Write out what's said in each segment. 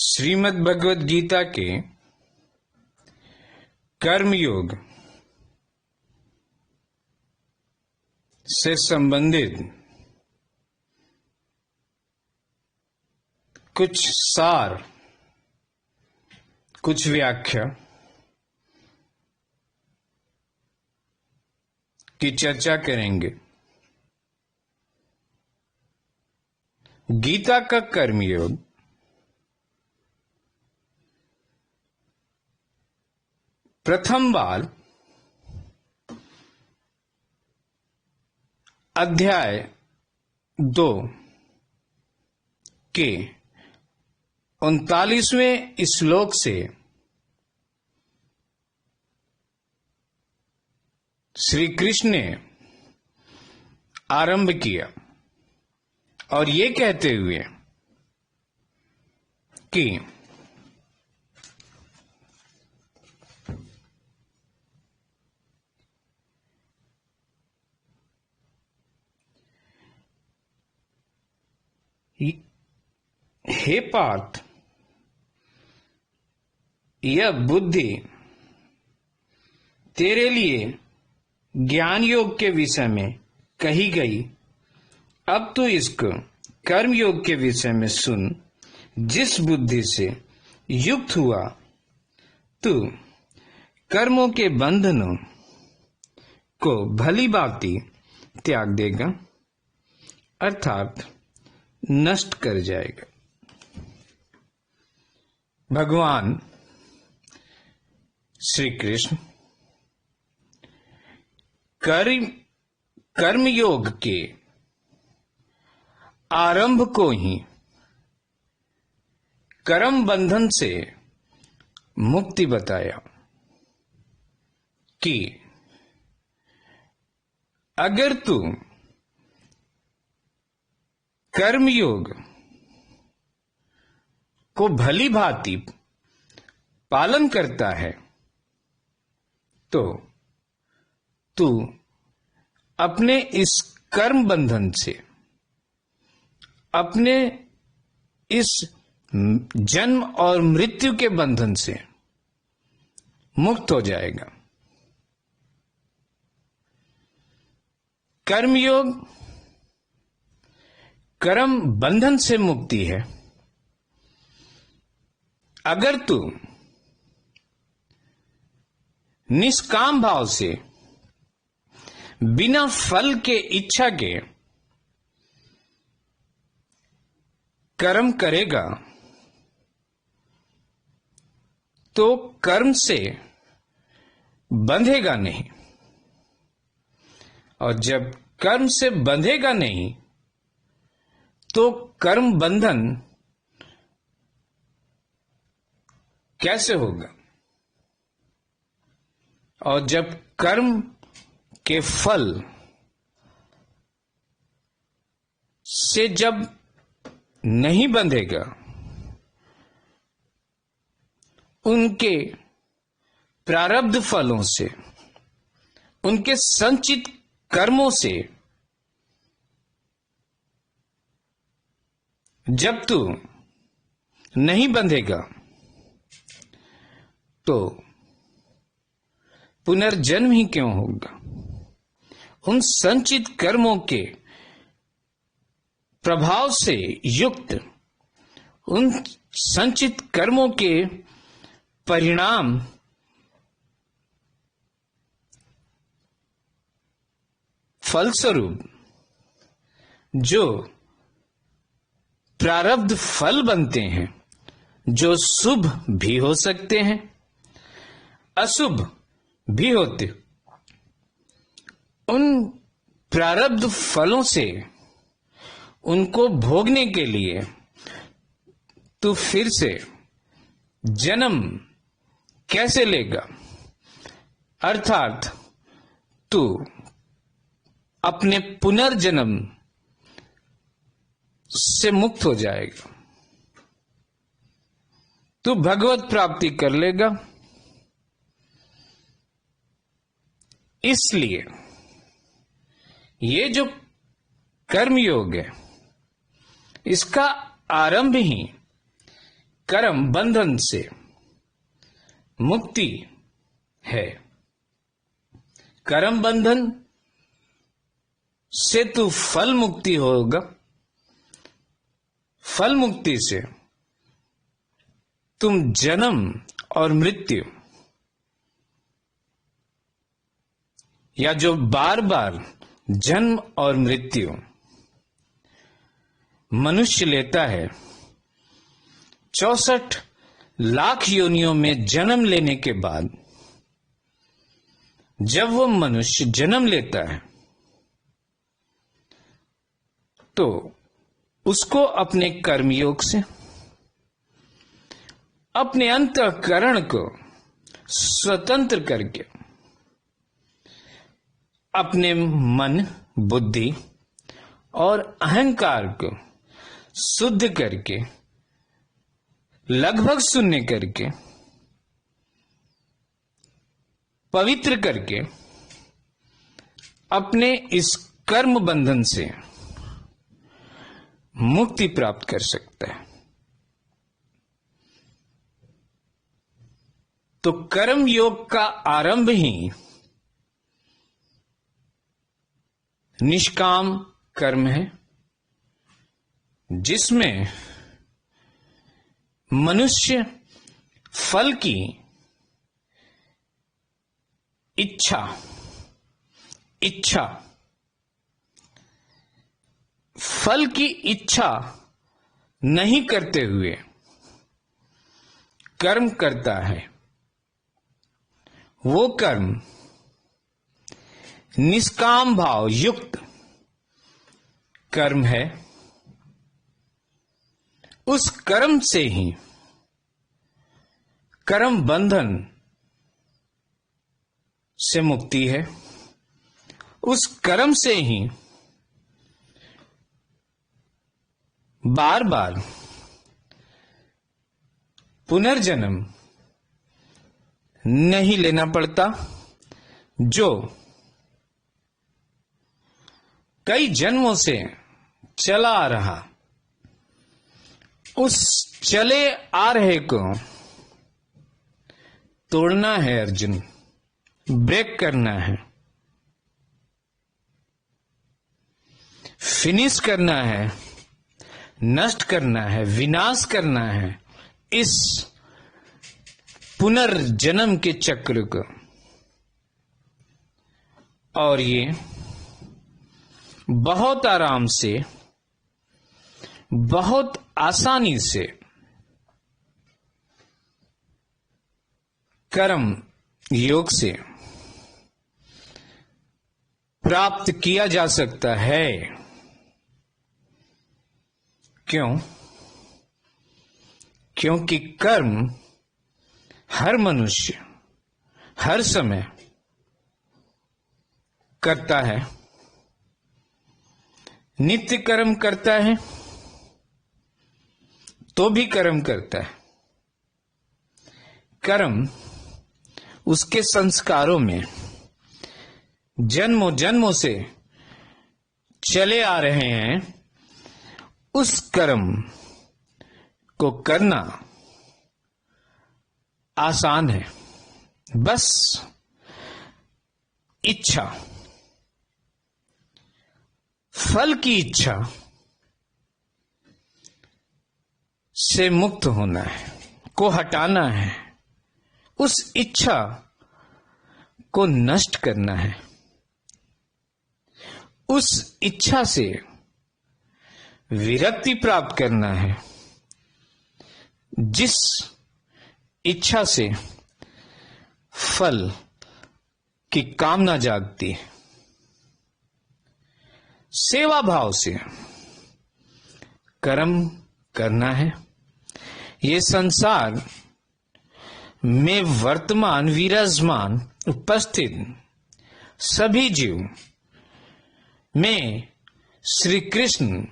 श्रीमद् भगवद गीता के कर्मयोग से संबंधित कुछ सार, कुछ व्याख्या की चर्चा करेंगे। गीता का कर्मयोग प्रथम बार अध्याय 2 के 39वें श्लोक से श्री कृष्ण ने आरंभ किया और ये कहते हुए कि हे पार्थ, यह बुद्धि तेरे लिए ज्ञान योग के विषय में कही गई। अब तू इसको कर्म योग के विषय में सुन। जिस बुद्धि से युक्त हुआ तू कर्मों के बंधनों को भली भांति त्याग देगा, अर्थात नष्ट कर जाएगा। भगवान श्री कृष्ण कर्म योग के आरंभ को ही कर्म बंधन से मुक्ति बताया कि अगर तू कर्मयोग को भली भांति पालन करता है तो तू अपने इस कर्म बंधन से, अपने इस जन्म और मृत्यु के बंधन से मुक्त हो जाएगा। कर्मयोग कर्म बंधन से मुक्ति है। अगर तू निष्काम भाव से, बिना फल के इच्छा के कर्म करेगा तो कर्म से बंधेगा नहीं, और जब कर्म से बंधेगा नहीं तो कर्म बंधन कैसे होगा? और जब कर्म के फल से जब नहीं बंधेगा, उनके प्रारब्ध फलों से, उनके संचित कर्मों से जब तू नहीं बंधेगा तो पुनर्जन्म ही क्यों होगा? उन संचित कर्मों के प्रभाव से युक्त, उन संचित कर्मों के परिणाम फलस्वरूप जो प्रारब्ध फल बनते हैं, जो शुभ भी हो सकते हैं, अशुभ भी होते, उन प्रारब्ध फलों से उनको भोगने के लिए तू फिर से जन्म कैसे लेगा? अर्थात तू अपने पुनर्जन्म से मुक्त हो जाएगा, तू भगवत प्राप्ति कर लेगा। इसलिए ये जो कर्मयोग है, इसका आरंभ ही कर्म बंधन से मुक्ति है। कर्म बंधन से तू फल मुक्ति होगा, फल मुक्ति से तुम जन्म और मृत्यु, या जो बार बार जन्म और मृत्यु मनुष्य लेता है, 64 लाख योनियों में जन्म लेने के बाद जब वो मनुष्य जन्म लेता है तो उसको अपने कर्मयोग से अपने अंतःकरण को स्वतंत्र करके, अपने मन, बुद्धि और अहंकार को शुद्ध करके, लगभग शून्य करके, पवित्र करके अपने इस कर्म बंधन से मुक्ति प्राप्त कर सकता है। तो कर्म योग का आरंभ ही निष्काम कर्म है, जिसमें मनुष्य फल की फल की इच्छा नहीं करते हुए कर्म करता है। वो कर्म निष्काम भाव युक्त कर्म है। उस कर्म से ही कर्म बंधन से मुक्ति है। उस कर्म से ही बार बार पुनर्जन्म नहीं लेना पड़ता, जो कई जन्मों से चला आ रहा। उस चले आ रहे को तोड़ना है अर्जुन, ब्रेक करना है, फिनिश करना है, नष्ट करना है, विनाश करना है इस पुनर्जन्म के चक्र को। और ये बहुत आराम से, बहुत आसानी से कर्म योग से प्राप्त किया जा सकता है। क्यों? क्योंकि कर्म हर मनुष्य हर समय करता है। नित्य कर्म करता है तो भी कर्म करता है। कर्म उसके संस्कारों में जन्मों जन्मों से चले आ रहे हैं। उस कर्म को करना आसान है, बस इच्छा, फल की इच्छा से मुक्त होना है, को हटाना है, उस इच्छा को नष्ट करना है, उस इच्छा से विरक्ति प्राप्त करना है। जिस इच्छा से फल की कामना जागती है, सेवा भाव से कर्म करना है। ये संसार में वर्तमान विराजमान उपस्थित सभी जीव में श्री कृष्ण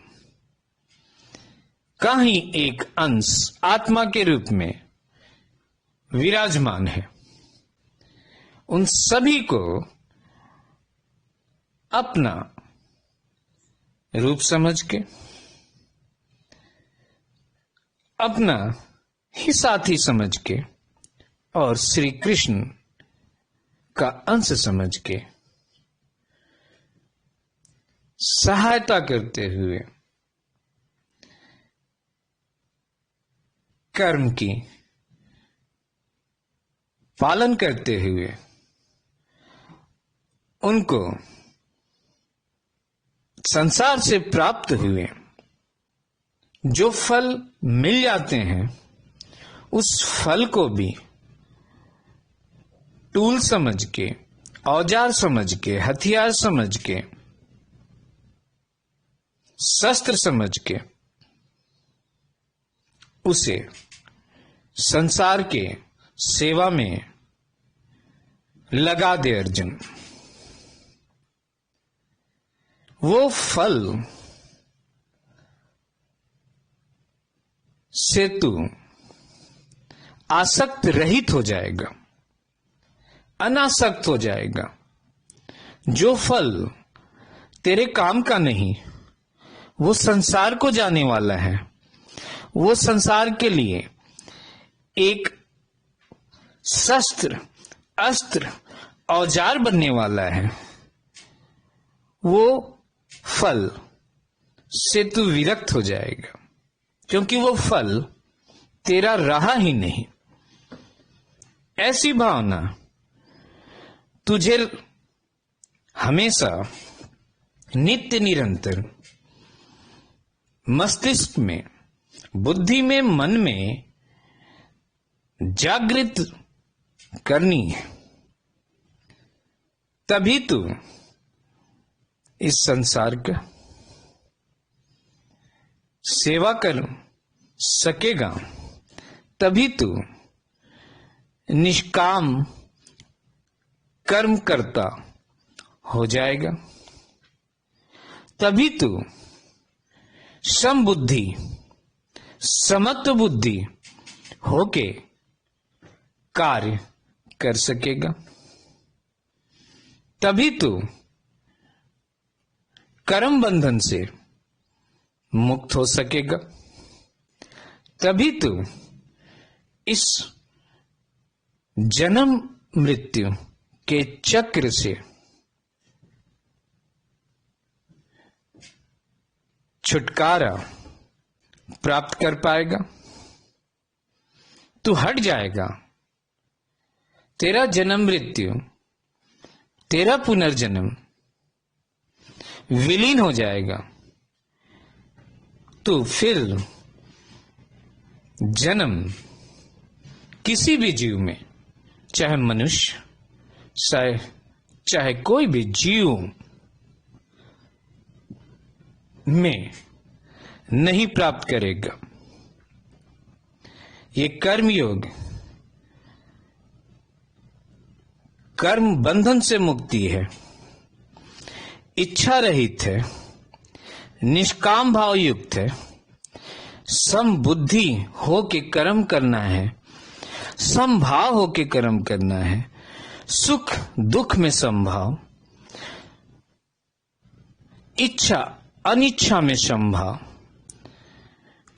का ही एक अंश आत्मा के रूप में विराजमान है। उन सभी को अपना रूप समझ के, अपना ही साथी समझ के और श्री कृष्ण का अंश समझ के सहायता करते हुए कर्म की पालन करते हुए उनको संसार से प्राप्त हुए जो फल मिल जाते हैं उस फल को भी टूल समझ के, औजार समझ के, हथियार समझ के, शस्त्र समझ के उसे संसार के सेवा में लगा दे अर्जुन। वो फल से तू आसक्त रहित हो जाएगा, अनासक्त हो जाएगा। जो फल तेरे काम का नहीं, वो संसार को जाने वाला है, वो संसार के लिए एक शस्त्र, अस्त्र, औजार बनने वाला है, वो फल से तू विरक्त हो जाएगा, क्योंकि वो फल तेरा रहा ही नहीं। ऐसी भावना तुझे हमेशा नित्य निरंतर मस्तिष्क में, बुद्धि में, मन में जागृत करनी है। तभी तू इस संसार का सेवा कर सकेगा, तभी तू निष्काम कर्म करता हो जाएगा, तभी तू समबुद्धि, समत्व बुद्धि होके कार्य कर सकेगा, तभी तू कर्म बंधन से मुक्त हो सकेगा, तभी तू इस जन्म मृत्यु के चक्र से छुटकारा प्राप्त कर पाएगा। तू हट जाएगा, तेरा जन्म मृत्यु, तेरा पुनर्जन्म विलीन हो जाएगा। तू फिर जन्म किसी भी जीव में, चाहे मनुष्य, चाहे कोई भी जीव में नहीं प्राप्त करेगा। ये कर्म योग कर्म बंधन से मुक्ति है, इच्छा रहित है, निष्काम भाव युक्त है, समबुद्धि हो के कर्म करना है, समभाव हो के कर्म करना है, सुख दुख में समभाव, इच्छा अनिच्छा में समभाव,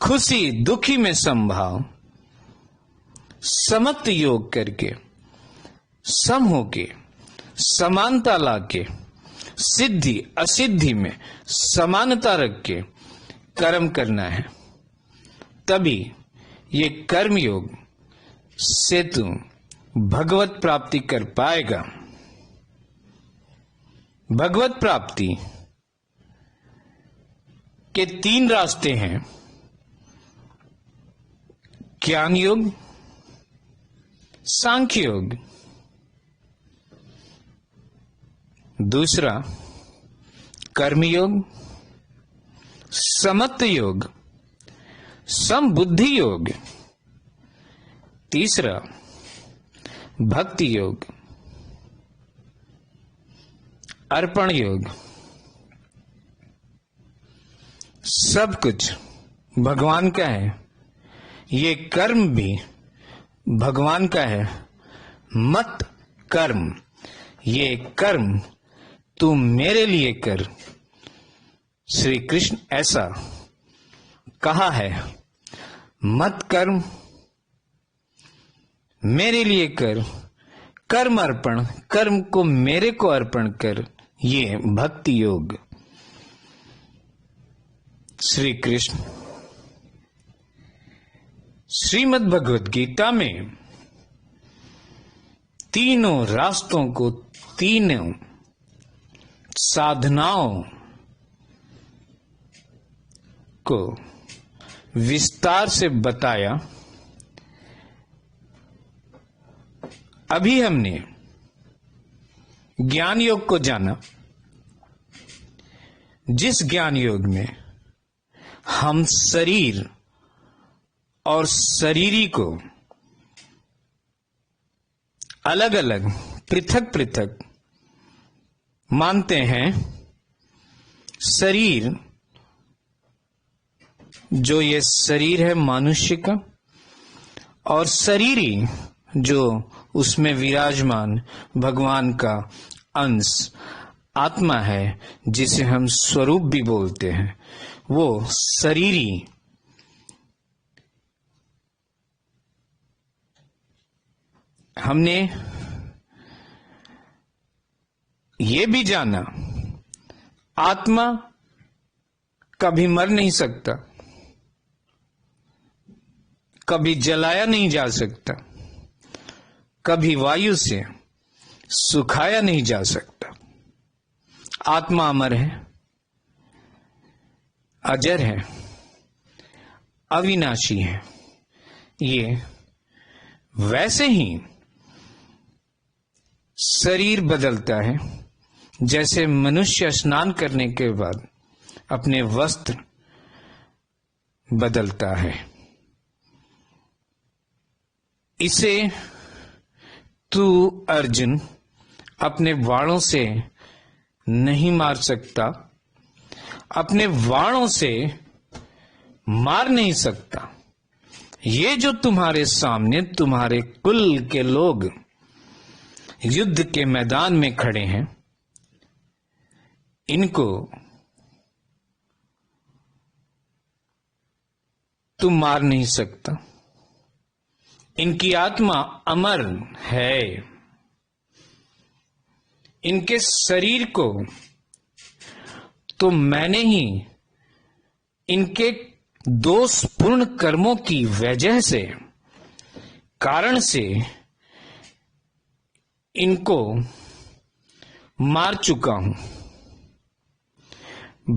खुशी दुखी में समभाव, समत्व योग करके, सम होके, समानता लाके, सिद्धि असिद्धि में समानता रख के कर्म करना है। तभी ये कर्म योग से तू भगवत प्राप्ति कर पाएगा। भगवत प्राप्ति के 3 रास्ते हैं: ज्ञान योग, सांख्य योग, दूसरा कर्म योग, समत्व योग, समबुद्धि योग, तीसरा भक्ति योग, अर्पण योग। सब कुछ भगवान का है, ये कर्म भी भगवान का है। मत कर्म, ये कर्म तू मेरे लिए कर। श्री कृष्ण ऐसा कहा है, मत कर्म मेरे लिए कर, कर्म अर्पण, कर्म को मेरे को अर्पण कर, ये भक्ति योग। श्री कृष्ण श्रीमद् भगवद गीता में तीनों रास्तों को, तीनों साधनाओं को विस्तार से बताया। अभी हमने ज्ञान योग को जाना, जिस ज्ञान योग में हम शरीर और शरीरी को अलग अलग, पृथक पृथक मानते हैं। शरीर, जो ये शरीर है मनुष्य का, और शरीरी जो उसमें विराजमान भगवान का अंश आत्मा है, जिसे हम स्वरूप भी बोलते हैं, वो शरीरी। हमने ये भी जाना, आत्मा कभी मर नहीं सकता, कभी जलाया नहीं जा सकता, कभी वायु से सुखाया नहीं जा सकता। आत्मा अमर है, अजर है, अविनाशी है। ये वैसे ही शरीर बदलता है, जैसे मनुष्य स्नान करने के बाद अपने वस्त्र बदलता है। इसे तू अर्जुन अपने वाणों से नहीं मार सकता, अपने वाणों से मार नहीं सकता। ये जो तुम्हारे सामने तुम्हारे कुल के लोग युद्ध के मैदान में खड़े हैं, इनको तुम मार नहीं सकता। इनकी आत्मा अमर है। इनके शरीर को तो मैंने ही इनके दोषपूर्ण कर्मों की वजह से, कारण से इनको मार चुका हूं।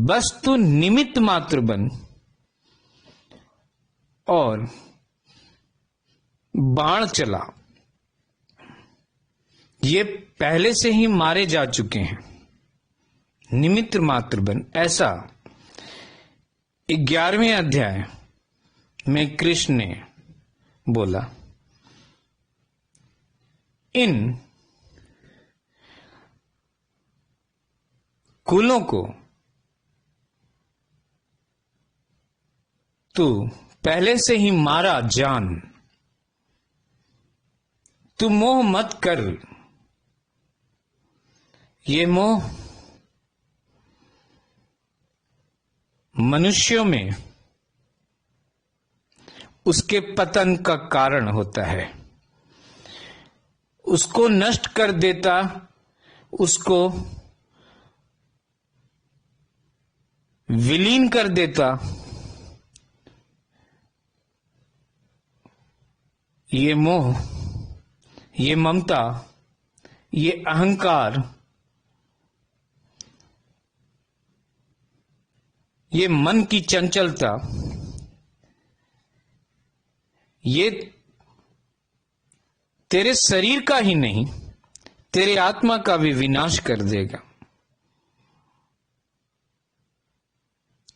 बस तू निमित्त मात्र बन और बाण चला। ये पहले से ही मारे जा चुके हैं, निमित्त मात्र बन। ऐसा 11वें अध्याय में कृष्ण ने बोला। इन कुलों को तू पहले से ही मारा जान। तू मोह मत कर। ये मोह मनुष्यों में उसके पतन का कारण होता है। उसको नष्ट कर देता, उसको विलीन कर देता। ये मोह, ये ममता, ये अहंकार, ये मन की चंचलता, ये तेरे शरीर का ही नहीं, तेरे आत्मा का भी विनाश कर देगा।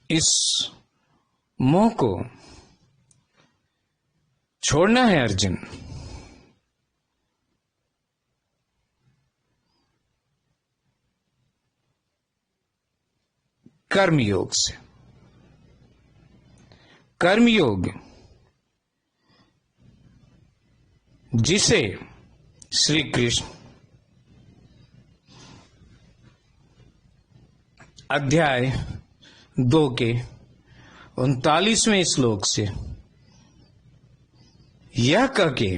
इस मोह को छोड़ना है अर्जुन। कर्मयोग से। कर्मयोग जिसे श्री कृष्ण अध्याय 2 के 39वें श्लोक से यह कह के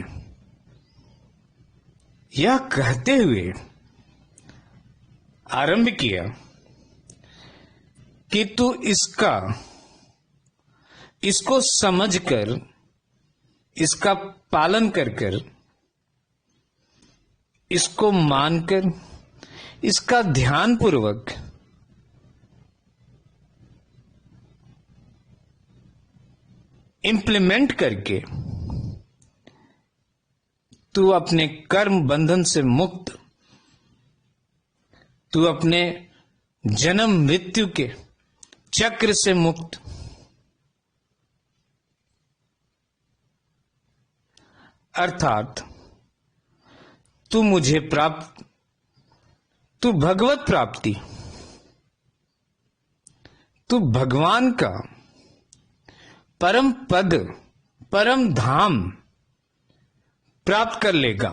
यह कहते हुए आरंभ किया कि तू इसको समझकर, इसका पालन कर इसको मानकर, इसका ध्यानपूर्वक इम्प्लीमेंट करके तू अपने कर्म बंधन से मुक्त, तू अपने जन्म मृत्यु के चक्र से मुक्त, अर्थात तू भगवत प्राप्ति, तू भगवान का परम पद, परम धाम प्राप्त कर लेगा।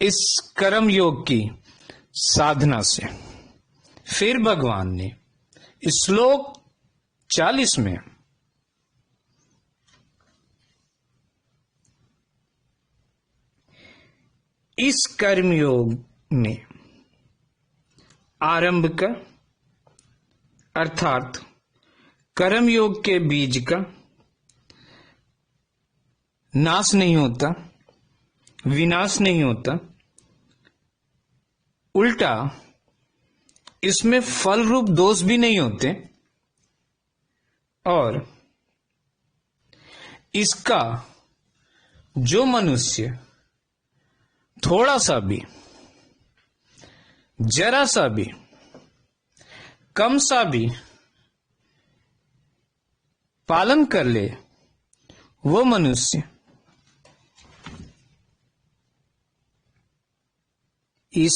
इस कर्म योग की साधना से फिर भगवान ने श्लोक 40 में इस कर्मयोग में आरंभ का, अर्थात कर्मयोग के बीज का नाश नहीं होता, विनाश नहीं होता, उल्टा इसमें फल रूप दोष भी नहीं होते, और इसका जो मनुष्य थोड़ा सा भी, जरा सा भी, कम सा भी पालन कर ले, वो मनुष्य इस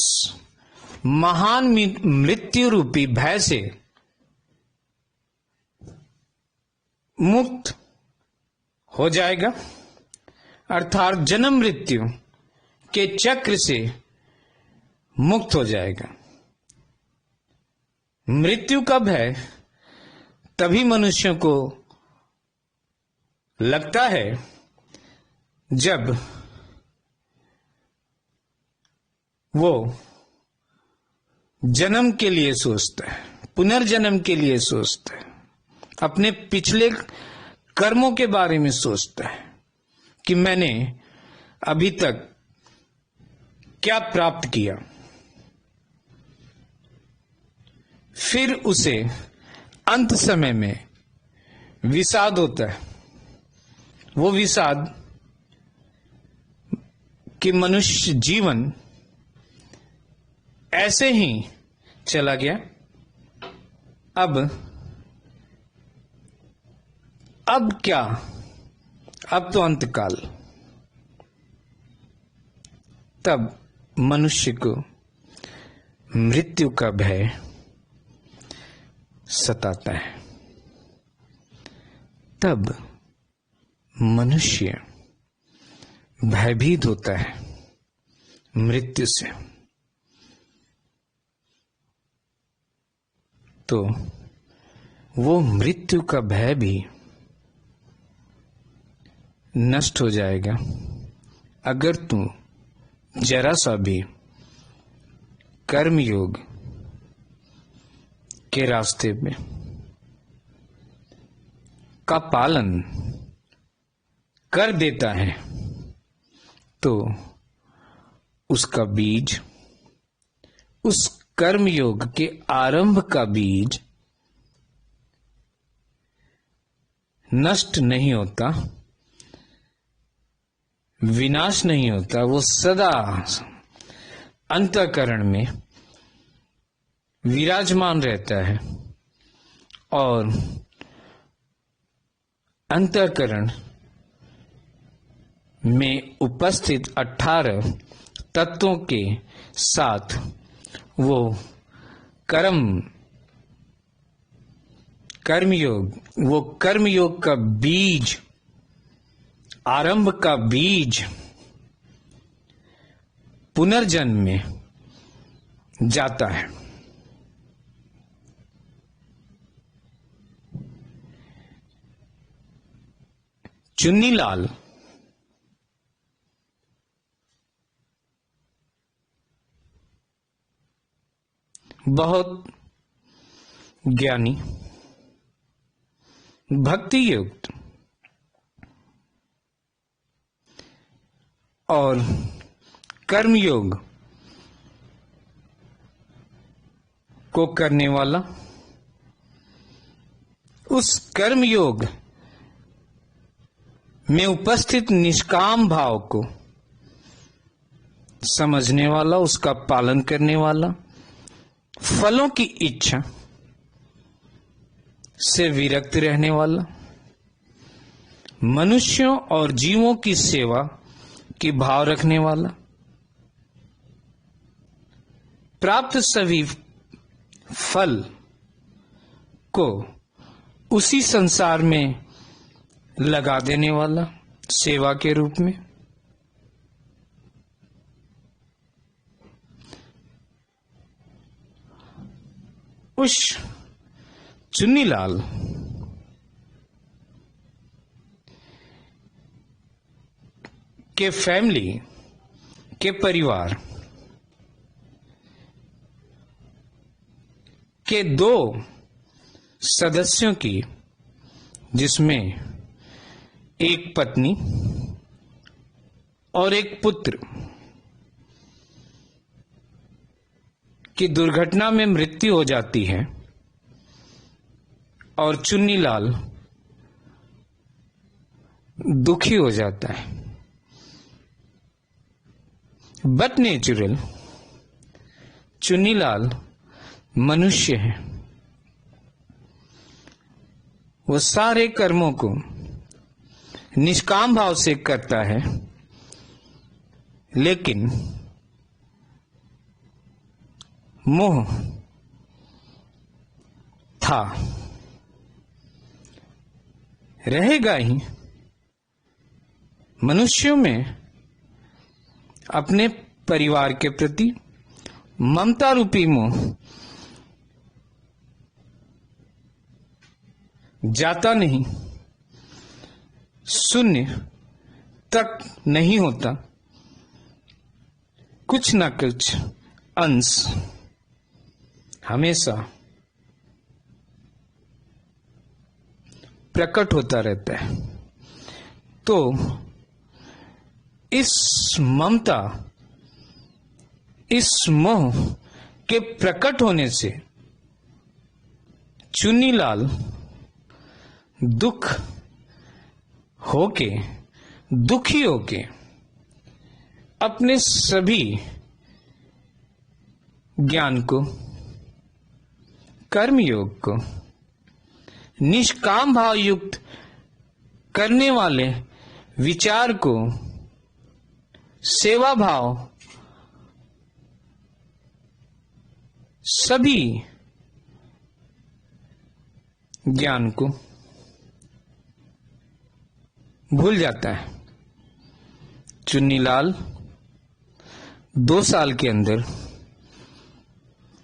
महान मृत्यु रूपी भय से मुक्त हो जाएगा, अर्थात जन्म मृत्यु के चक्र से मुक्त हो जाएगा। मृत्यु का भय तभी मनुष्यों को लगता है जब वो जन्म के लिए सोचता है, पुनर्जन्म के लिए सोचता है, अपने पिछले कर्मों के बारे में सोचता है कि मैंने अभी तक क्या प्राप्त किया। फिर उसे अंत समय में विषाद होता है। वो विषाद कि मनुष्य जीवन ऐसे ही चला गया, अब क्या, अब तो अंतकाल। तब मनुष्य को मृत्यु का भय सताता है, तब मनुष्य भयभीत होता है मृत्यु से। तो वो मृत्यु का भय भी नष्ट हो जाएगा अगर तू जरा सा भी कर्मयोग के रास्ते में का पालन कर देता है, तो उसका बीज, उस कर्मयोग के आरंभ का बीज नष्ट नहीं होता, विनाश नहीं होता, वो सदा अंतःकरण में विराजमान रहता है और अंतःकरण में उपस्थित 18 तत्वों के साथ वो कर्मयोग का बीज, आरंभ का बीज पुनर्जन्म में जाता है। चुन्नीलाल बहुत ज्ञानी, भक्ति युक्त और कर्मयोग को करने वाला, उस कर्मयोग में उपस्थित निष्काम भाव को समझने वाला, उसका पालन करने वाला, फलों की इच्छा से विरक्त रहने वाला, मनुष्यों और जीवों की सेवा की भाव रखने वाला, प्राप्त सभी फल को उसी संसार में लगा देने वाला सेवा के रूप में, उस चुन्नीलाल के फैमिली के परिवार के 2 सदस्यों की, जिसमें एक पत्नी और एक पुत्र की दुर्घटना में मृत्यु हो जाती है और चुन्नीलाल दुखी हो जाता है। बट नेचुरल चुन्नीलाल मनुष्य है, वो सारे कर्मों को निष्काम भाव से करता है, लेकिन मोह था, रहेगा ही। मनुष्यों में अपने परिवार के प्रति ममता रूपी मोह जाता नहीं, शून्य तक नहीं होता, कुछ न कुछ अंश हमेशा प्रकट होता रहता है। तो इस ममता, इस मोह के प्रकट होने से चुन्नीलाल दुखी होके अपने सभी ज्ञान को, कर्मयोग को निष्काम भाव युक्त करने वाले विचार को, सेवा भाव, सभी ज्ञान को भूल जाता है। चुन्नीलाल 2 साल के अंदर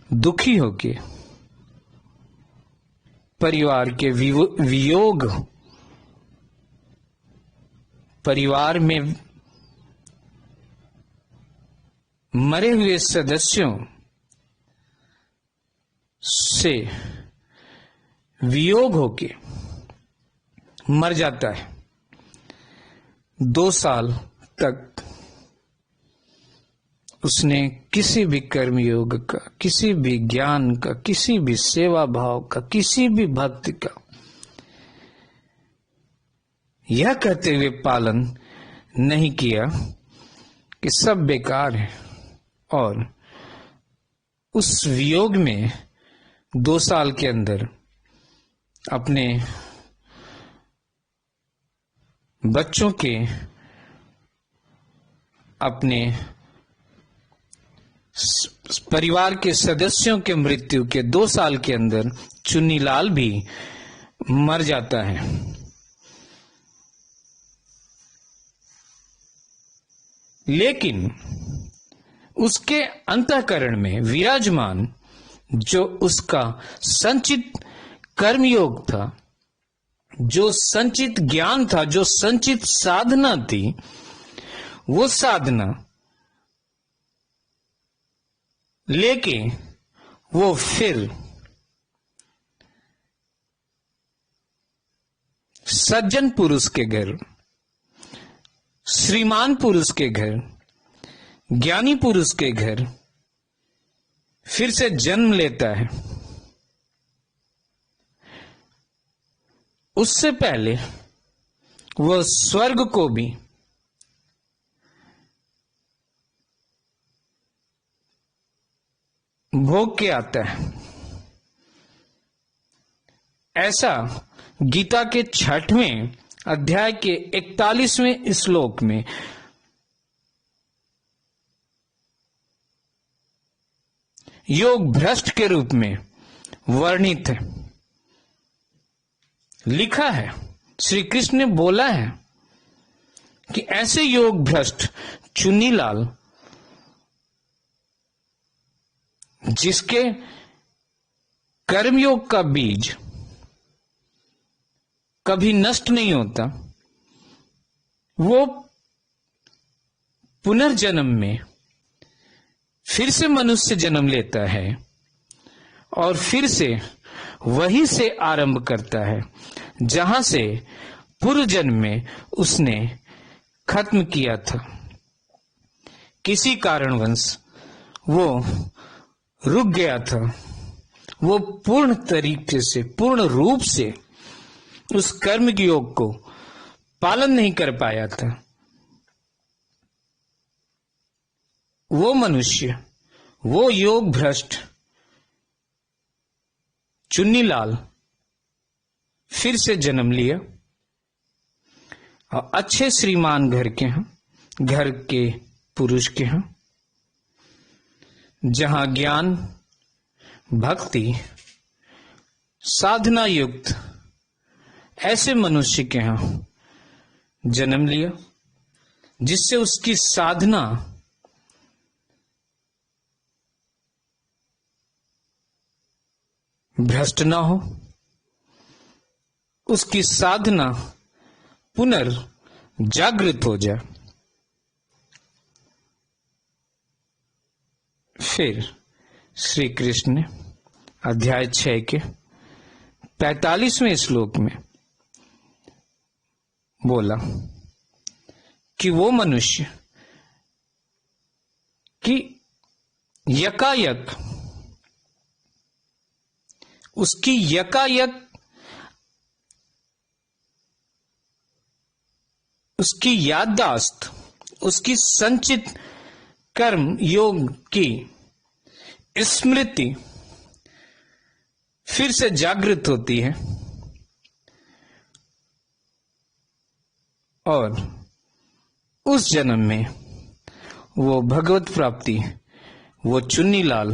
दुखी होके परिवार के वियोग, परिवार में मरे हुए सदस्यों से वियोग होके मर जाता है। 2 साल तक उसने किसी भी कर्मयोग का, किसी भी ज्ञान का, किसी भी सेवा भाव का, किसी भी भक्ति का यह कहते हुए पालन नहीं किया कि सब बेकार है, और उस वियोग में 2 साल के अंदर अपने बच्चों के, अपने परिवार के सदस्यों के मृत्यु के 2 साल के अंदर चुन्नीलाल भी मर जाता है। लेकिन उसके अंतःकरण में विराजमान जो उसका संचित कर्मयोग था, जो संचित ज्ञान था, जो संचित साधना थी, वो साधना लेके वो फिर सज्जन पुरुष के घर, श्रीमान पुरुष के घर, ज्ञानी पुरुष के घर फिर से जन्म लेता है। उससे पहले वह स्वर्ग को भी भोग के आता है। ऐसा गीता के 6वें अध्याय के 41वें श्लोक में योग भ्रष्ट के रूप में वर्णित है, लिखा है। श्री कृष्ण ने बोला है कि ऐसे योग भ्रष्ट चुन्नीलाल, जिसके कर्मयोग का बीज कभी नष्ट नहीं होता, वो पुनर्जन्म में फिर से मनुष्य जन्म लेता है और फिर से वहीं से आरंभ करता है जहां से पूर्व जन्म में उसने खत्म किया था। किसी कारणवश वो रुक गया था, वो पूर्ण तरीके से, पूर्ण रूप से उस कर्म योग को पालन नहीं कर पाया था। वो मनुष्य, वो योग भ्रष्ट चुन्नीलाल फिर से जन्म लिया और अच्छे श्रीमान घर के पुरुष के हैं, जहां ज्ञान, भक्ति, साधना युक्त ऐसे मनुष्य के यहां जन्म लिया, जिससे उसकी साधना भ्रष्ट ना हो, उसकी साधना पुनर्जागृत हो जाए। फिर श्री कृष्ण ने अध्याय 6 के 45वें श्लोक में बोला कि वो मनुष्य कि यकायक उसकी उसकी याददाश्त, उसकी संचित कर्म योग की स्मृति फिर से जागृत होती है और उस जन्म में वो भगवत प्राप्ति, वो चुन्नीलाल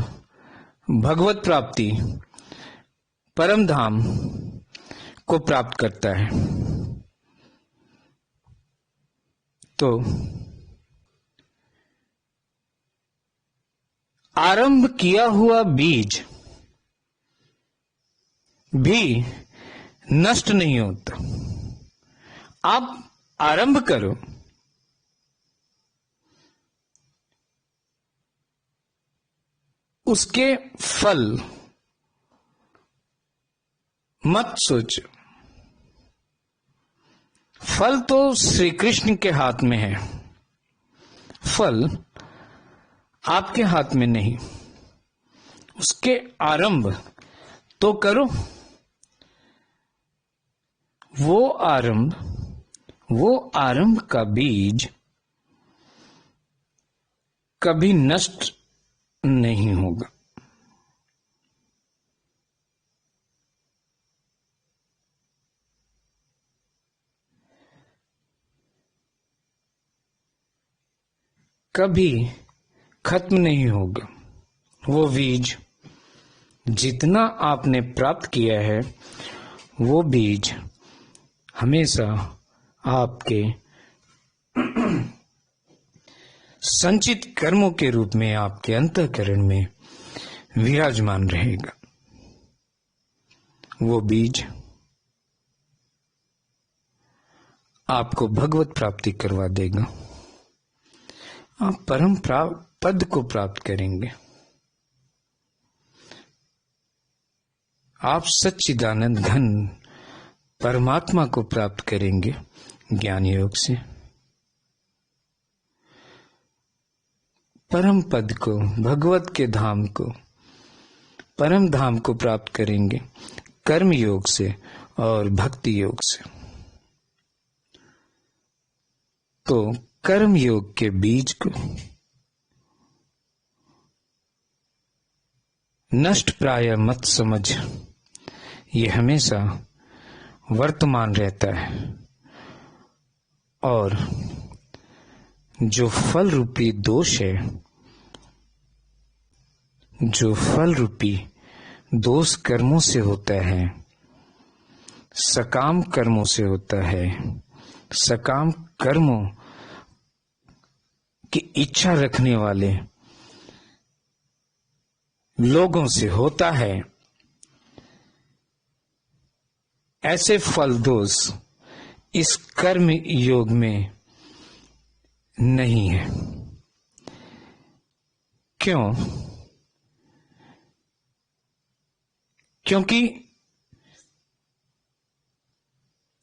भगवत प्राप्ति, परम धाम को प्राप्त करता है। तो आरंभ किया हुआ बीज भी नष्ट नहीं होता। आप आरंभ करो, उसके फल मत सोचो। फल तो श्री कृष्ण के हाथ में है, फल आपके हाथ में नहीं। उसके आरंभ तो करो। वो आरंभ का बीज कभी नष्ट नहीं होगा। कभी खत्म नहीं होगा। वो बीज जितना आपने प्राप्त किया है, वो बीज हमेशा आपके संचित कर्मों के रूप में आपके अंतःकरण में विराजमान रहेगा। वो बीज आपको भगवत प्राप्ति करवा देगा। आप परम पद को प्राप्त करेंगे। आप सच्चिदानंद घन परमात्मा को प्राप्त करेंगे ज्ञान योग से। परम पद को, भगवत के धाम को, परम धाम को प्राप्त करेंगे कर्म योग से और भक्ति योग से। तो कर्म योग के बीज को नष्ट प्राय मत समझ, ये हमेशा वर्तमान रहता है और जो फल रूपी दोष है, जो फल रूपी दोष कर्मों से होता है, सकाम कर्मों से होता है, सकाम कर्मों की इच्छा रखने वाले लोगों से होता है, ऐसे फल दोष इस कर्म योग में नहीं है। क्यों? क्योंकि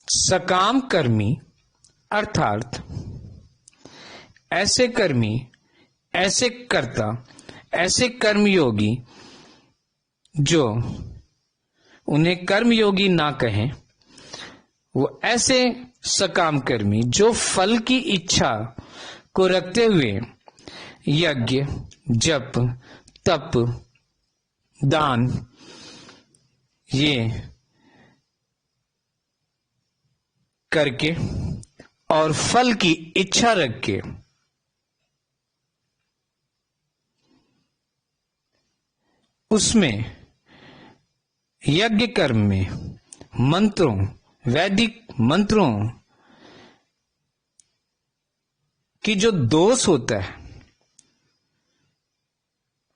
सकाम कर्मी अर्थात ऐसे कर्मी, ऐसे कर्ता, ऐसे कर्मयोगी जो उन्हें कर्मयोगी ना कहें, वो ऐसे सकाम कर्मी जो फल की इच्छा को रखते हुए यज्ञ, जप, तप, दान ये करके और फल की इच्छा रख के उसमें यज्ञ कर्म में मंत्रों, वैदिक मंत्रों की जो दोष होता है,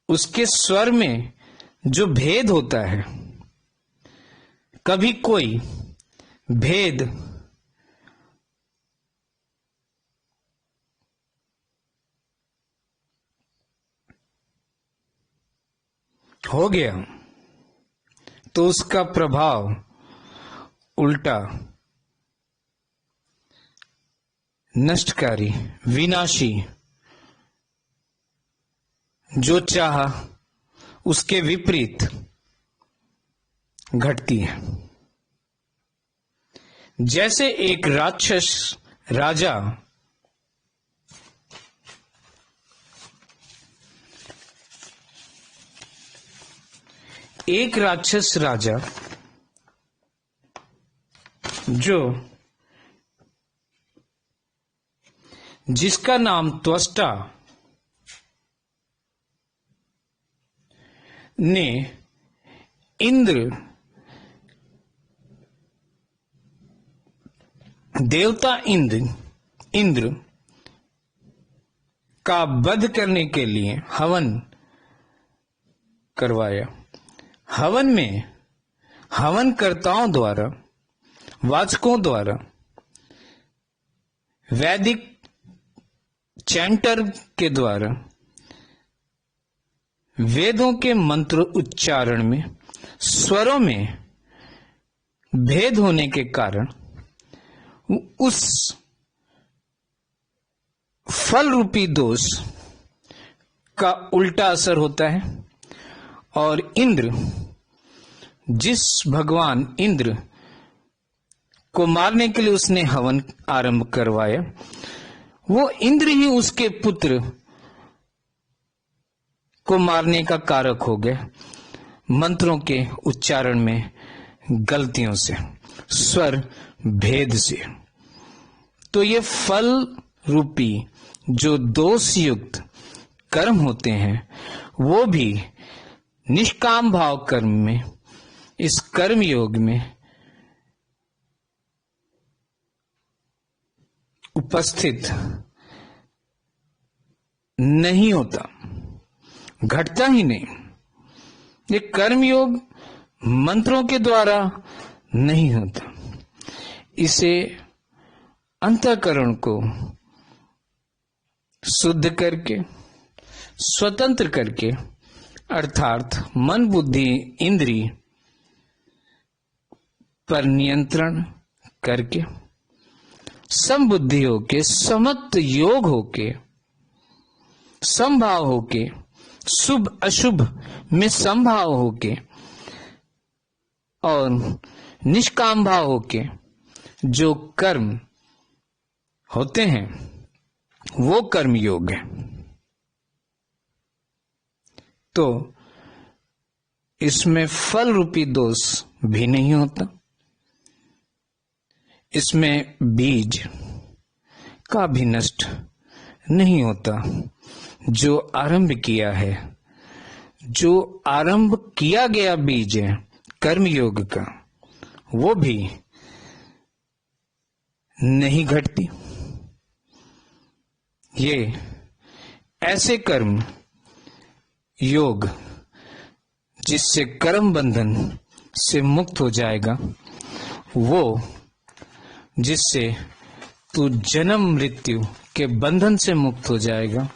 उसके स्वर में जो भेद होता है, कभी कोई भेद हो गया तो उसका प्रभाव उल्टा नष्टकारी, विनाशी, जो चाहा उसके विपरीत घटती है। जैसे एक राक्षस राजा जो जिसका नाम त्वष्टा ने इंद्र, देवता इंद्र का वध करने के लिए हवन करवाया। हवन में हवनकर्ताओं द्वारा, वाचकों द्वारा, वैदिक चैंटर के द्वारा वेदों के मंत्र उच्चारण में स्वरों में भेद होने के कारण उस फल रूपी दोष का उल्टा असर होता है और इंद्र, जिस भगवान इंद्र को मारने के लिए उसने हवन आरंभ करवाया, वो इंद्र ही उसके पुत्र को मारने का कारक हो गया, मंत्रों के उच्चारण में गलतियों से, स्वर भेद से। तो ये फल रूपी जो दोष युक्त कर्म होते हैं, वो भी निष्काम भाव कर्म में, इस कर्म योग में उपस्थित नहीं होता, घटता ही नहीं। ये कर्म योग मंत्रों के द्वारा नहीं होता। इसे अंतःकरण को शुद्ध करके, स्वतंत्र करके, अर्थात मन, बुद्धि, इंद्रिय पर नियंत्रण करके, समबुद्धि होके, समत्व योग होके, समभाव होके, शुभ अशुभ में समभाव होके और निष्काम भाव होके जो कर्म होते हैं वो कर्म योग है। तो इसमें फल रूपी दोष भी नहीं होता, इसमें बीज का भी नष्ट नहीं होता। जो आरंभ किया है, जो आरंभ किया गया बीज है कर्म योग का, वो भी नहीं घटती। ये ऐसे कर्म योग जिससे कर्म बंधन से मुक्त हो जाएगा, वो जिससे तू जन्म मृत्यु के बंधन से मुक्त हो जाएगा,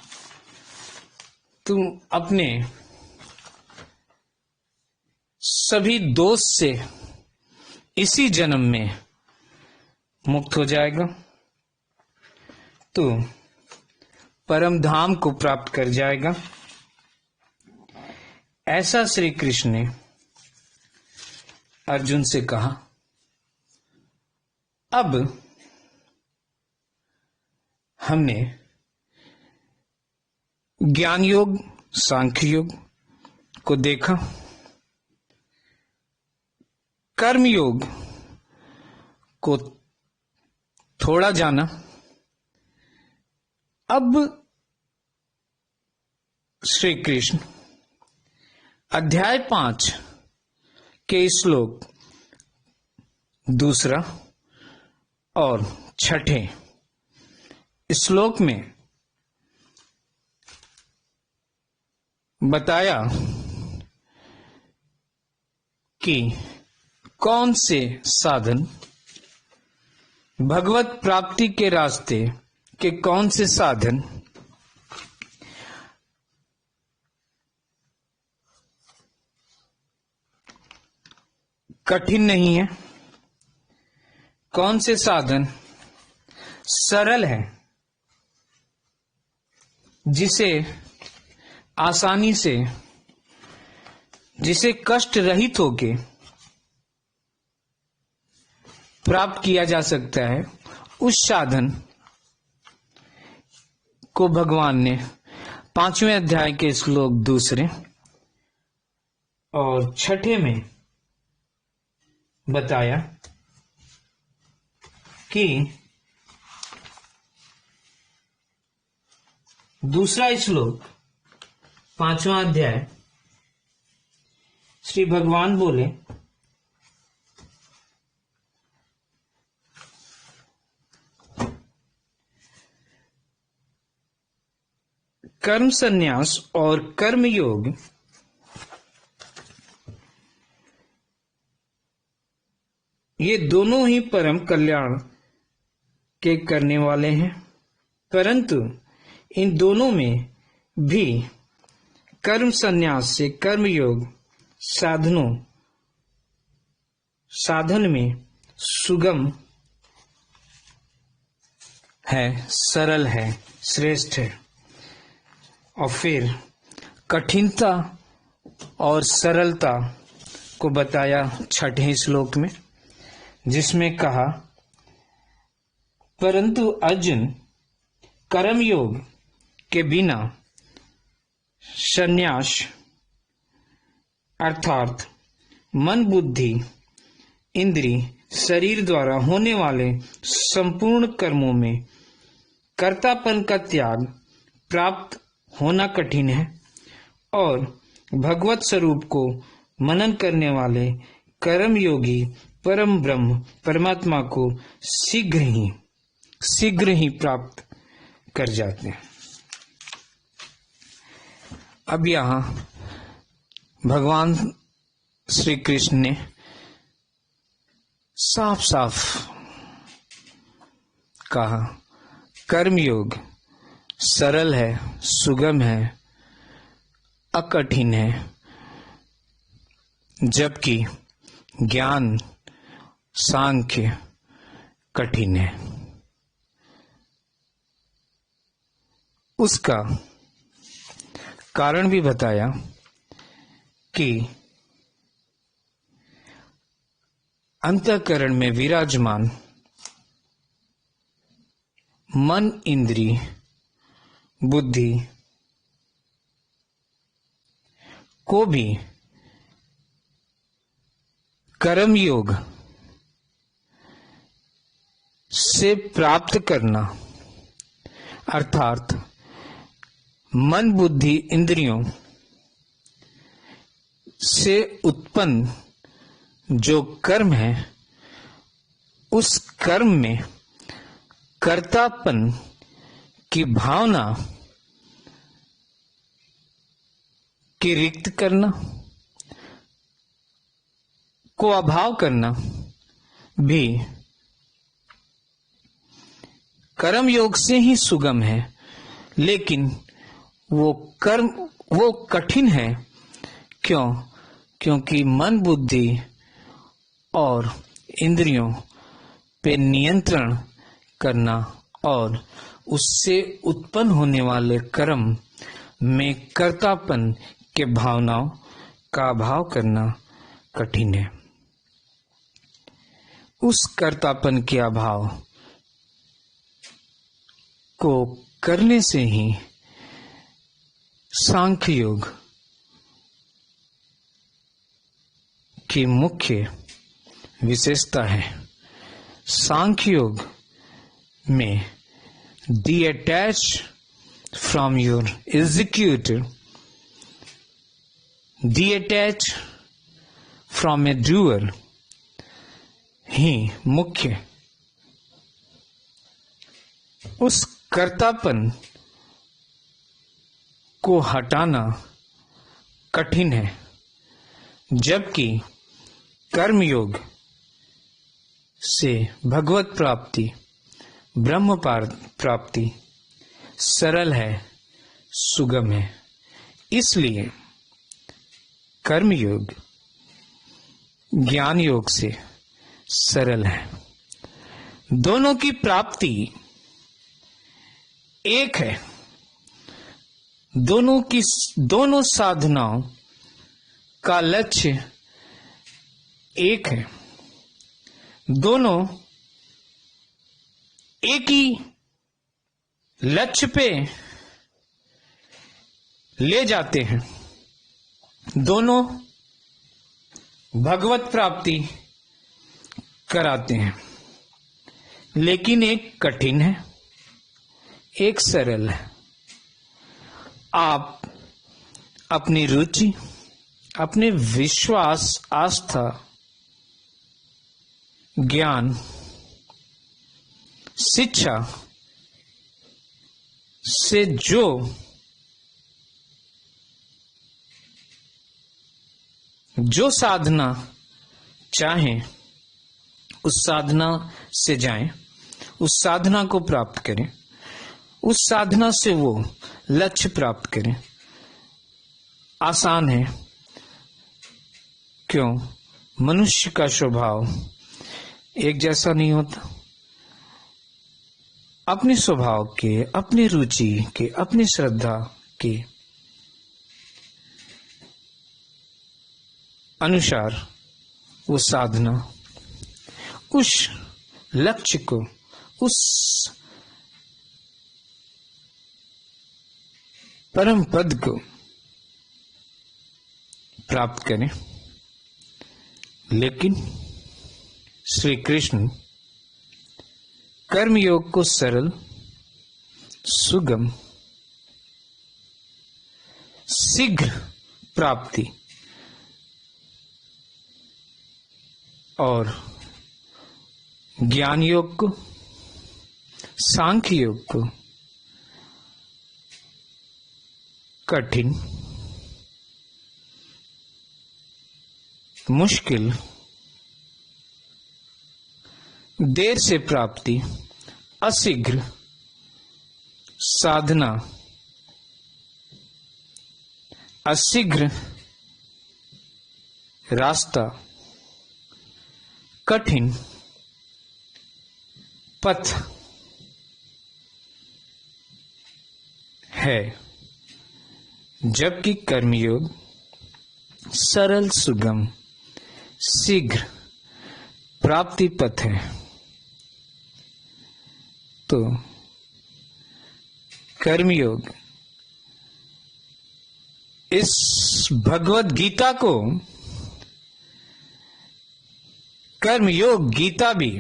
तू अपने सभी दोष से इसी जन्म में मुक्त हो जाएगा, तो परम धाम को प्राप्त कर जाएगा। ऐसा श्री कृष्ण ने अर्जुन से कहा। अब हमने ज्ञान योग, सांख्य योग को देखा, कर्म योग को थोड़ा जाना। अब श्री कृष्ण अध्याय 5 के श्लोक 2 और 6 श्लोक में बताया कि कौन से साधन भगवत प्राप्ति के रास्ते के, कौन से साधन कठिन नहीं है, कौन से साधन सरल है, जिसे आसानी से, जिसे कष्ट रहित होके प्राप्त किया जा सकता है। उस साधन को भगवान ने 5वें अध्याय के श्लोक 2 और 6 में बताया कि दूसरा श्लोक 5वां अध्याय श्री भगवान बोले, कर्म संन्यास और कर्म योग ये दोनों ही परम कल्याण के करने वाले हैं, परंतु इन दोनों में भी कर्म संन्यास से कर्म योग साधन में सुगम है, सरल है, श्रेष्ठ है। और फिर कठिनता और सरलता को बताया 6 श्लोक में, जिसमें कहा, परंतु अर्जुन कर्म योग के बिना संन्यास अर्थात मन, बुद्धि, इंद्रिय, शरीर द्वारा होने वाले संपूर्ण कर्मों में कर्तापन का त्याग प्राप्त होना कठिन है, और भगवत स्वरूप को मनन करने वाले कर्म योगी परम ब्रह्म परमात्मा को शीघ्र ही प्राप्त कर जाते हैं। अब यहाँ भगवान श्री कृष्ण ने साफ साफ कहा, कर्म योग सरल है, सुगम है, अकठिन है, जबकि ज्ञान, सांख्य कठिन है। उसका कारण भी बताया कि अंतःकरण में विराजमान मन, इंद्रिय, बुद्धि को भी कर्मयोग से प्राप्त करना, अर्थात मन, बुद्धि, इंद्रियों से उत्पन्न जो कर्म है, उस कर्म में कर्तापन की भावना की रिक्त करना, को अभाव करना भी कर्म योग से ही सुगम है। लेकिन वो कठिन है। क्योंकि मन, बुद्धि और इंद्रियों पे नियंत्रण करना और उससे उत्पन्न होने वाले कर्म में कर्तापन के भावनाओं का अभाव करना कठिन है। उस कर्तापन के अभाव को करने से ही सांख्य योग की मुख्य विशेषता है। सांख्य योग में detach from your executor, detach from a doer ही मुख्य उस कर्तापन को हटाना कठिन है, जबकि कर्मयोग से भगवत प्राप्ति, ब्रह्म प्राप्ति सरल है, सुगम है। इसलिए कर्मयोग ज्ञान योग से सरल है। दोनों की प्राप्ति एक है। दोनों साधनाओं का लक्ष्य एक है। दोनों एक ही लक्ष्य पे ले जाते हैं। दोनों भगवत प्राप्ति कराते हैं, लेकिन एक कठिन है, एक सरल है। आप अपनी रुचि, अपने विश्वास, आस्था, ज्ञान, शिक्षा से जो साधना चाहें, उस साधना से जाएं, उस साधना को प्राप्त करें, उस साधना से वो लक्ष्य प्राप्त करें। आसान है। क्यों? मनुष्य का स्वभाव एक जैसा नहीं होता। अपने स्वभाव के, अपनी रुचि के, अपनी श्रद्धा के अनुसार वो साधना उस लक्ष्य को, उस परम पद को प्राप्त करें। लेकिन श्री कृष्ण कर्मयोग को सरल, सुगम, शीघ्र प्राप्ति और ज्ञान योग को, सांख्य योग को कठिन, मुश्किल, देर से प्राप्ति, अशीघ्र साधना, अशीघ्र रास्ता, कठिन पथ है, जबकि कर्मयोग सरल, सुगम, शीघ्र प्राप्ति पथ है। तो कर्मयोग इस भगवत गीता को कर्मयोग गीता भी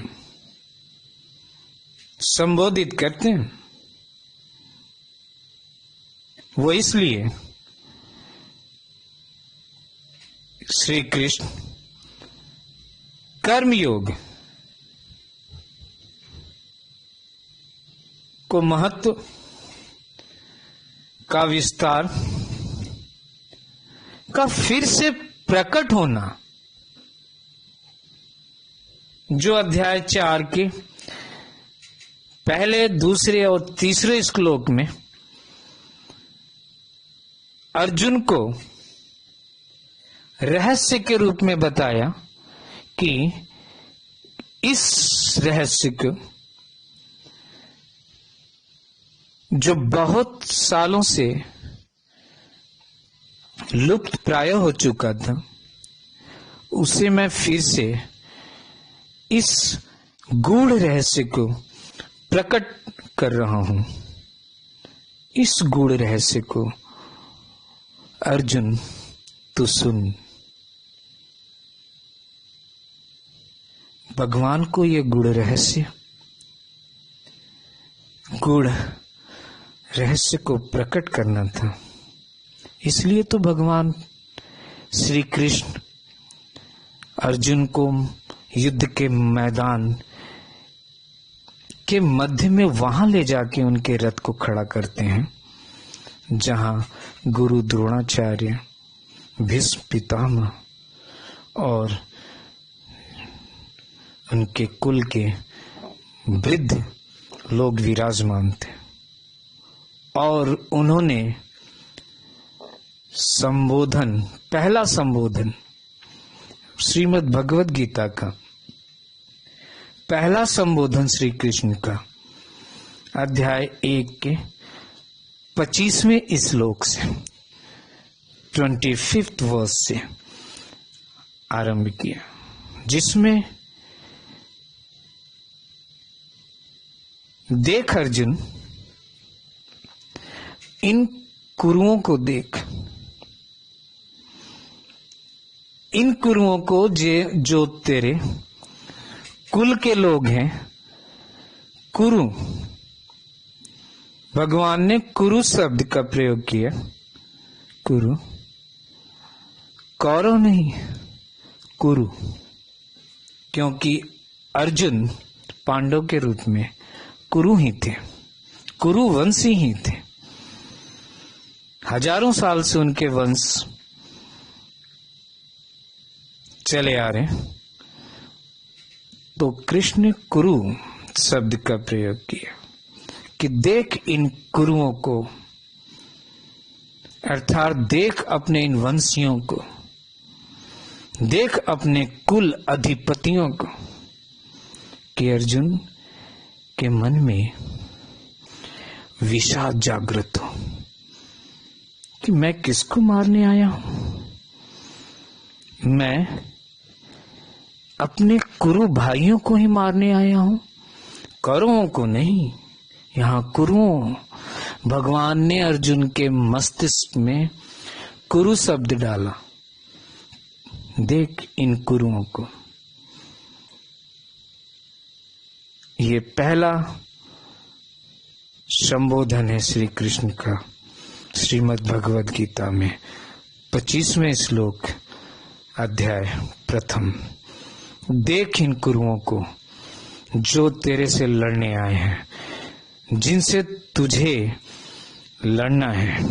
संबोधित करते हैं। वो इसलिए श्री कृष्ण कर्मयोग को महत्व का विस्तार का फिर से प्रकट होना, जो अध्याय 4 के पहले, दूसरे और तीसरे श्लोक में अर्जुन को रहस्य के रूप में बताया कि इस रहस्य को जो बहुत सालों से लुप्त प्राय हो चुका था, उसे मैं फिर से इस गूढ़ रहस्य को प्रकट कर रहा हूं। इस गूढ़ रहस्य को अर्जुन तू सुन। भगवान को यह गूढ़ रहस्य को प्रकट करना था। इसलिए तो भगवान श्री कृष्ण अर्जुन को युद्ध के मैदान के मध्य में वहां ले जाके उनके रथ को खड़ा करते हैं, जहां गुरु द्रोणाचार्य, भीष्म पितामह और उनके कुल के वृद्ध लोग विराजमान थे। और उन्होंने पहला संबोधन श्रीमद् भगवद गीता का पहला संबोधन श्री कृष्ण का अध्याय 1 के 25वें श्लोक से 25th वर्स से आरंभ किया, जिसमें देख अर्जुन, इन कुरुओं को देख, इन कुरुओं को जो तेरे कुल के लोग हैं। कुरु, भगवान ने कुरु शब्द का प्रयोग किया। कुरु, कौरव नहीं, कुरु, क्योंकि अर्जुन पांडव के रूप में कुरु ही थे, कुरु वंशी ही थे। हजारों साल से उनके वंश चले आ रहे। तो कृष्ण ने कुरु शब्द का प्रयोग किया कि देख इन कुरुओं को, अर्थात देख अपने इन वंशियों को, देख अपने कुल अधिपतियों को, कि अर्जुन के मन में विषाद जागृत हो कि मैं किसको मारने आया हूं। मैं अपने कुरु भाइयों को ही मारने आया हूं, कौरवों को नहीं। यहां कुरुओं, भगवान ने अर्जुन के मस्तिष्क में कुरु शब्द डाला। देख इन कुरुओं को। ये पहला संबोधन है श्री कृष्ण का श्रीमद् भगवद गीता में 25वें श्लोक अध्याय 1। देख इन कुरुओं को जो तेरे से लड़ने आए हैं, जिनसे तुझे लड़ना है।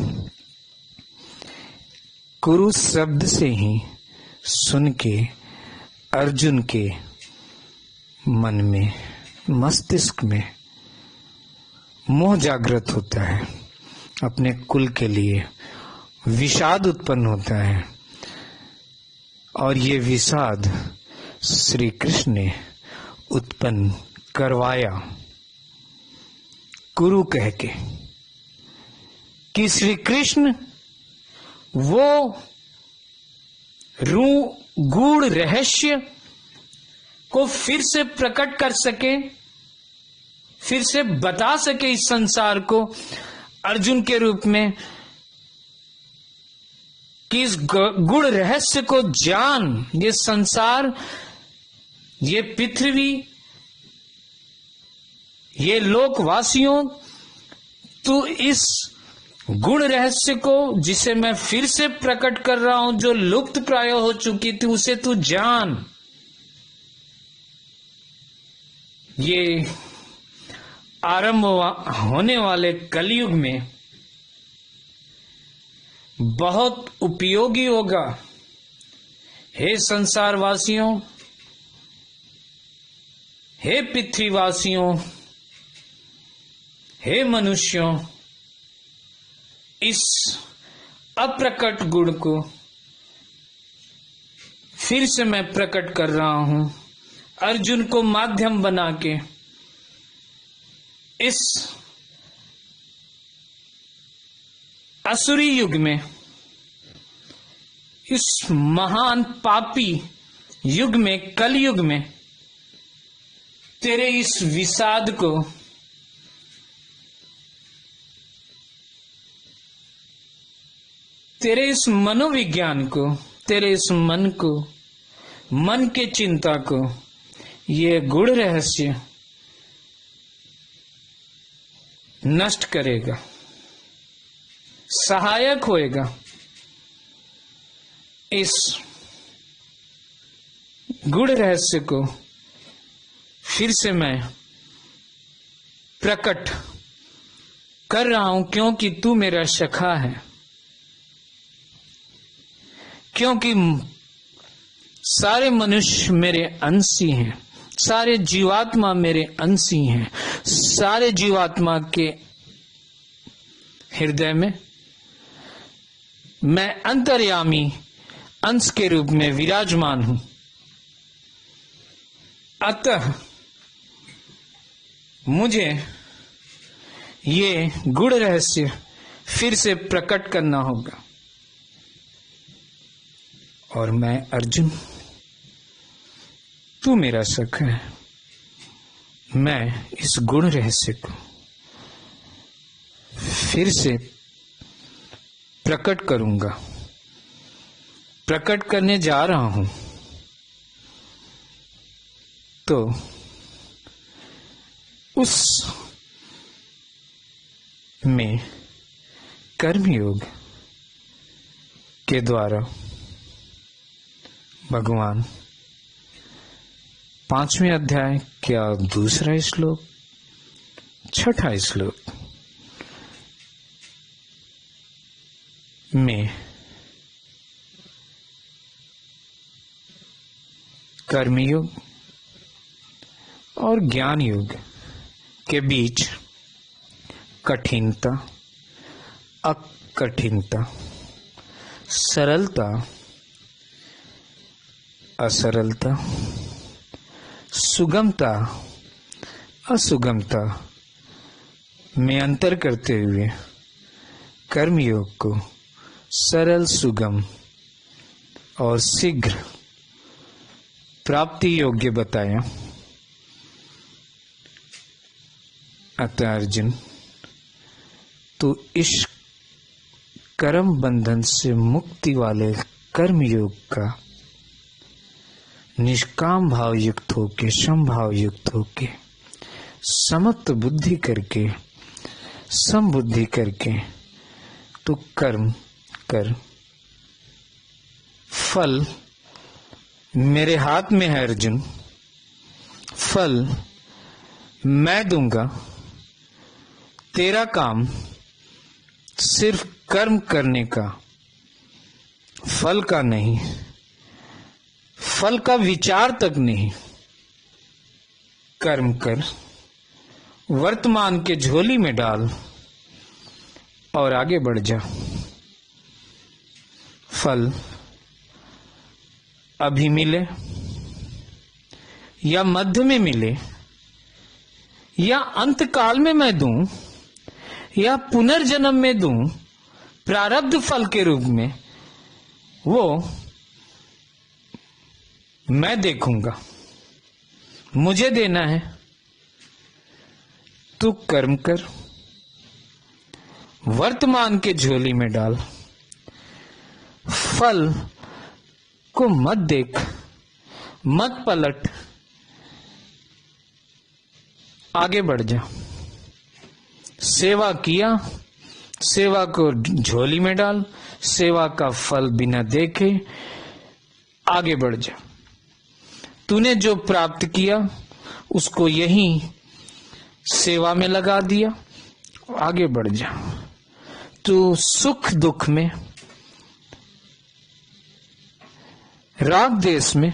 कुरु शब्द से ही सुन के अर्जुन के मन में, मस्तिष्क में मोह जागृत होता है, अपने कुल के लिए विषाद उत्पन्न होता है। और ये विषाद श्री कृष्ण ने उत्पन्न करवाया कुरु कह के, कि श्री कृष्ण वो गूढ़ रहस्य को फिर से प्रकट कर सके, फिर से बता सके इस संसार को अर्जुन के रूप में, कि इस गूढ़ रहस्य को जान, ये संसार, ये पृथ्वी, ये लोकवासियों, तू इस गुण रहस्य को, जिसे मैं फिर से प्रकट कर रहा हूं, जो लुप्त प्राय हो चुकी थी, उसे तू जान। ये आरंभ होने वाले कलयुग में बहुत उपयोगी होगा। हे संसारवासियों, हे पृथ्वीवासियों, हे मनुष्यों, इस अप्रकट गुण को फिर से मैं प्रकट कर रहा हूं, अर्जुन को माध्यम बना के। इस असुरी युग में, इस महान पापी युग में, कलयुग में, तेरे इस विषाद को, तेरे इस मनोविज्ञान को, तेरे इस मन को, मन के चिंता को, ये गूढ़ रहस्य नष्ट करेगा, सहायक होएगा। इस गूढ़ रहस्य को फिर से मैं प्रकट कर रहा हूं, क्योंकि तू मेरा सखा है, क्योंकि सारे मनुष्य मेरे अंशी हैं, सारे जीवात्मा मेरे अंशी हैं, सारे जीवात्मा के हृदय में मैं अंतर्यामी अंश के रूप में विराजमान हूं। अतः मुझे ये गूढ़ रहस्य फिर से प्रकट करना होगा। और मैं अर्जुन, तू मेरा सखा है, मैं इस गुण रहस्य को फिर से प्रकट करूंगा, प्रकट करने जा रहा हूं। तो उस में कर्मयोग के द्वारा भगवान 5वें अध्याय क्या दूसरा श्लोक, 6ठा श्लोक में कर्मयोग और ज्ञान योग के बीच कठिनता, अकठिनता, सरलता, असरलता, सुगमता, असुगमता में अंतर करते हुए कर्मयोग को सरल, सुगम और शीघ्र प्राप्ति योग्य बताया। अतः अर्जुन, तू इस कर्म बंधन से मुक्ति वाले कर्म योग का निष्काम भाव युक्त होके, समभाव युक्त होके, समत्व बुद्धि करके, समबुद्धि करके तू कर्म कर। फल मेरे हाथ में है अर्जुन, फल मैं दूंगा। तेरा काम सिर्फ कर्म करने का, फल का नहीं, फल का विचार तक नहीं। कर्म कर, वर्तमान के झोली में डाल और आगे बढ़ जा। फल अभी मिले या मध्य में मिले या अंत काल में मैं दूं या पुनर्जन्म में दूं प्रारब्ध फल के रूप में, वो मैं देखूंगा। मुझे देना है, तू कर्म कर, वर्तमान के झोली में डाल, फल को मत देख, मत पलट, आगे बढ़ जा। सेवा किया, सेवा को झोली में डाल, सेवा का फल बिना देखे आगे बढ़ जा। तूने जो प्राप्त किया उसको यहीं सेवा में लगा दिया, आगे बढ़ जा। तू सुख दुख में, राग देश में,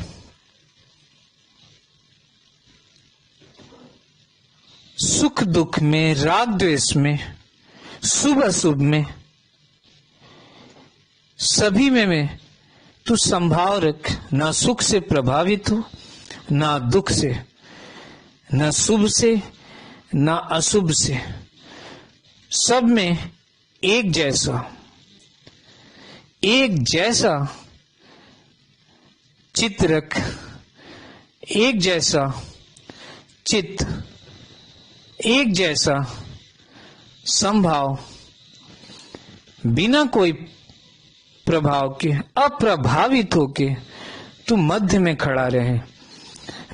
सुख दुख में, राग द्वेष में, शुभ अशुभ में, सभी में तू संभाव रख। ना सुख से प्रभावित हो, ना दुख से, ना शुभ से, ना अशुभ से, सब में एक जैसा चित्त रख, एक जैसा चित्त, एक जैसा संभाव, बिना कोई प्रभाव के, अप्रभावित होके तू मध्य में खड़ा रहे।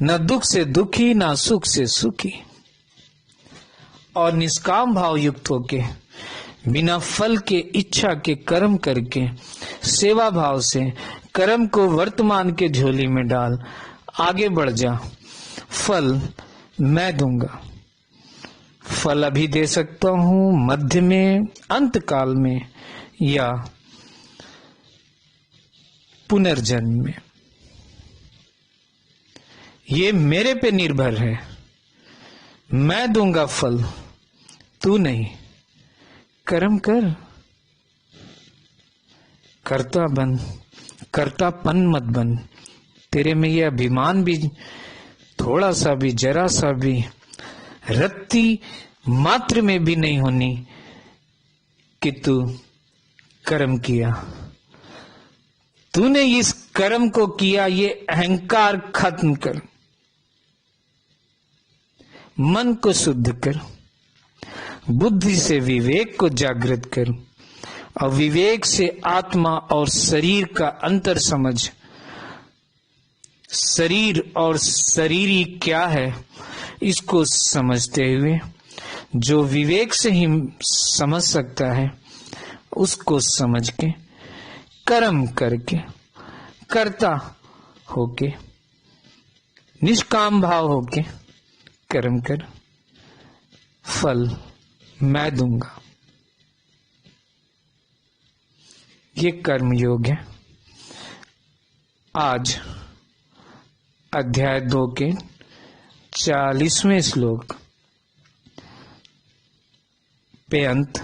न दुख से दुखी, ना सुख से सुखी, और निष्काम भाव युक्त होके बिना फल के इच्छा के कर्म करके सेवा भाव से कर्म को वर्तमान के झोली में डाल, आगे बढ़ जा। फल मैं दूंगा। फल अभी दे सकता हूं, मध्य में, अंत काल में, या पुनर्जन्म में। ये मेरे पे निर्भर है। मैं दूंगा फल, तू नहीं। कर्म कर, कर्ता बन, कर्तापन मत बन। तेरे में ये अभिमान भी थोड़ा सा भी, जरा सा भी, रत्ती मात्र में भी नहीं होनी कि तू कर्म किया। तूने इस कर्म को किया, ये अहंकार खत्म कर, मन को शुद्ध कर, बुद्धि से विवेक को जागृत कर, और विवेक से आत्मा और शरीर का अंतर समझ। शरीर और शरीरी क्या है इसको समझते हुए, जो विवेक से ही समझ सकता है उसको समझ के, कर्म करके, कर्ता होके, निष्काम भाव होके कर्म कर। फल मैं दूंगा। ये कर्म योग है। आज अध्याय 2 के 40वें श्लोक पे अंत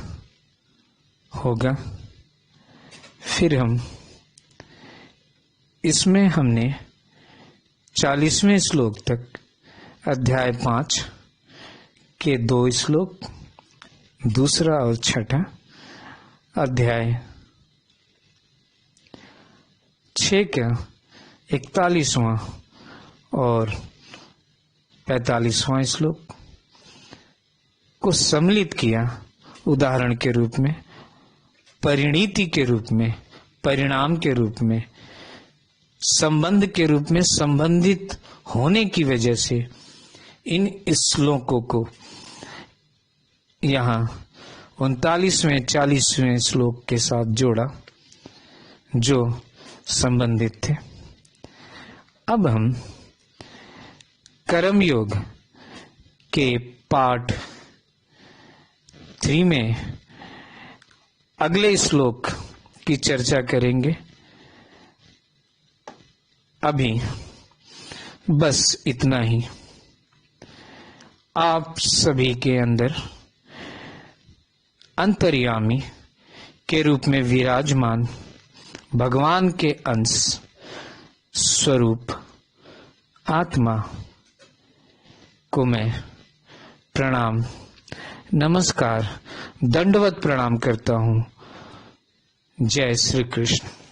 होगा। फिर हम इसमें हमने 40वें श्लोक तक अध्याय 5 के 2 श्लोक, दूसरा और छठा, अध्याय 6 का 41वां और 45वां श्लोक को सम्मिलित किया, उदाहरण के रूप में, परिणीति के रूप में, परिणाम के रूप में, संबंध के रूप में, संबंधित होने की वजह से इन श्लोकों को यहाँ 39वें 40वें श्लोक के साथ जोड़ा जो संबंधित थे। अब हम कर्म योग के पार्ट 3 में अगले श्लोक की चर्चा करेंगे। अभी बस इतना ही। आप सभी के अंदर अंतर्यामी के रूप में विराजमान भगवान के अंश स्वरूप आत्मा को मैं प्रणाम, नमस्कार, दंडवत प्रणाम करता हूँ। जय श्री कृष्ण।